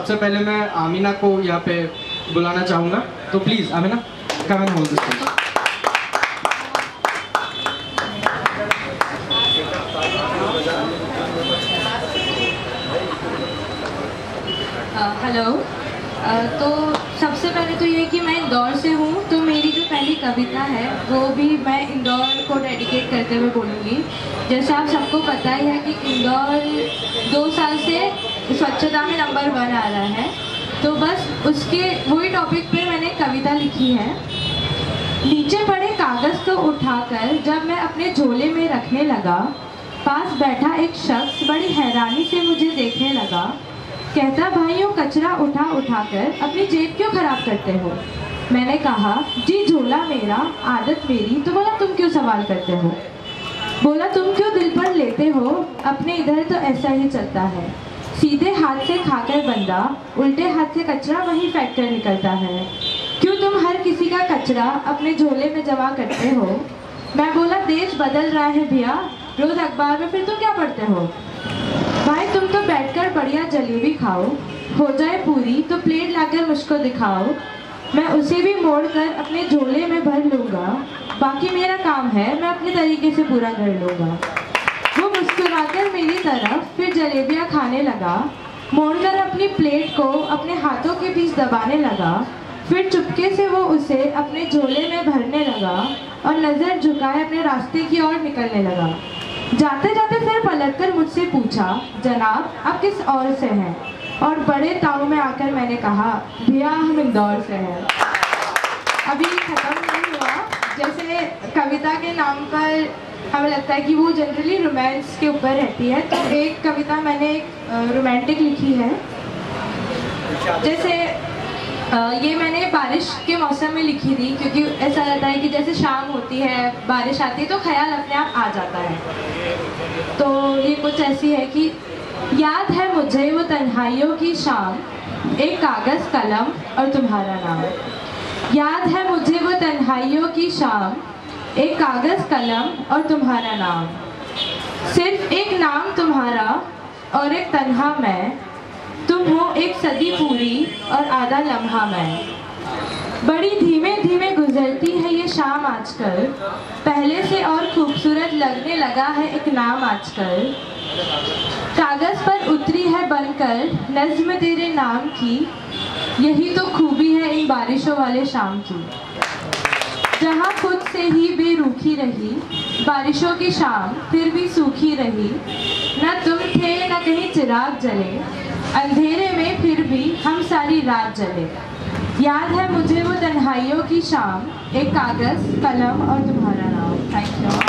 सबसे पहले मैं आमिना को यहाँ पे बुलाना चाहूँगा, तो please Amina come and hold this stage. Hello. तो सबसे पहले तो ये कि मैं इंदौर से हूँ, तो मेरी जो पहली कविता है वो भी मैं इंदौर को डेडिकेट करते हुए बोलूँगी। जैसे आप सबको पता ही है कि इंदौर 2 साल से स्वच्छता में नंबर 1 आ रहा है, तो बस उसके वही टॉपिक पे मैंने कविता लिखी है। नीचे पड़े कागज़ को उठाकर जब मैं अपने झोले में रखने लगा, पास बैठा एक शख्स बड़ी हैरानी से मुझे देखने लगा। कहता, भाइयों कचरा उठा उठाकर अपनी जेब क्यों खराब करते हो? मैंने कहा, जी झोला मेरा, आदत मेरी। तो बोला, तुम क्यों सवाल करते हो? बोला, तुम क्यों दिल पर लेते हो? अपने इधर तो ऐसा ही चलता है, सीधे हाथ से खाकर बंदा उल्टे हाथ से कचरा वहीं फेंक कर निकलता है। क्यों तुम हर किसी का कचरा अपने झोले में जमा करते हो? मैं बोला, देश बदल रहा है भैया, रोज अखबार में फिर तुम क्या पढ़ते हो? भाई तुम तो बैठकर बढ़िया जलेबी खाओ, हो जाए पूरी तो प्लेट लाकर मुझको दिखाओ, मैं उसे भी मोड़कर अपने झोले में भर लूँगा, बाकी मेरा काम है मैं अपने तरीके से पूरा कर लूँगा। वो मुस्कुराकर मेरी तरफ फिर जलेबियाँ खाने लगा, मोड़कर अपनी प्लेट को अपने हाथों के बीच दबाने लगा, फिर चुपके से वो उसे अपने झोले में भरने लगा और नज़र झुकाए अपने रास्ते की ओर निकलने लगा। जाते जाते फिर पलटकर मुझसे पूछा, जनाब आप किस ओर से हैं? और बड़े ताव में आकर मैंने कहा, भैया हम इंदौर से हैं। अभी ख़त्म नहीं हुआ। जैसे कविता के नाम पर हमें लगता है कि वो जनरली रोमांस के ऊपर रहती है, तो एक कविता मैंने एक रोमांटिक लिखी है। जैसे ये मैंने बारिश के मौसम में लिखी थी, क्योंकि ऐसा रहता है कि जैसे शाम होती है, बारिश आती है, तो ख्याल अपने आप आ जाता है। तो ये कुछ ऐसी है कि याद है मुझे वो तन्हाइयों की शाम, एक कागज़ कलम और तुम्हारा नाम। याद है मुझे वो तन्हाइयों की शाम, एक कागज़ कलम और तुम्हारा नाम। सिर्फ एक नाम तुम्हारा और एक तन्हा मैं, तुम हो एक सदी पूरी और आधा लम्हा मैं। बड़ी धीमे धीमे गुजरती है ये शाम आजकल, पहले से और खूबसूरत लगने लगा है एक नाम आजकल। कागज़ पर उतरी है बनकर नज़्म तेरे नाम की, यही तो खूबी है इन बारिशों वाले शाम की। जहाँ खुद से ही बेरुखी रही बारिशों की शाम, फिर भी सूखी रही। न तुम थे न कहीं चिराग जले, अंधेरे में फिर भी हम सारी रात जले। याद है मुझे वो तन्हाइयों की शाम, एक कागज़ कलम और तुम्हारा नाम। Thank you.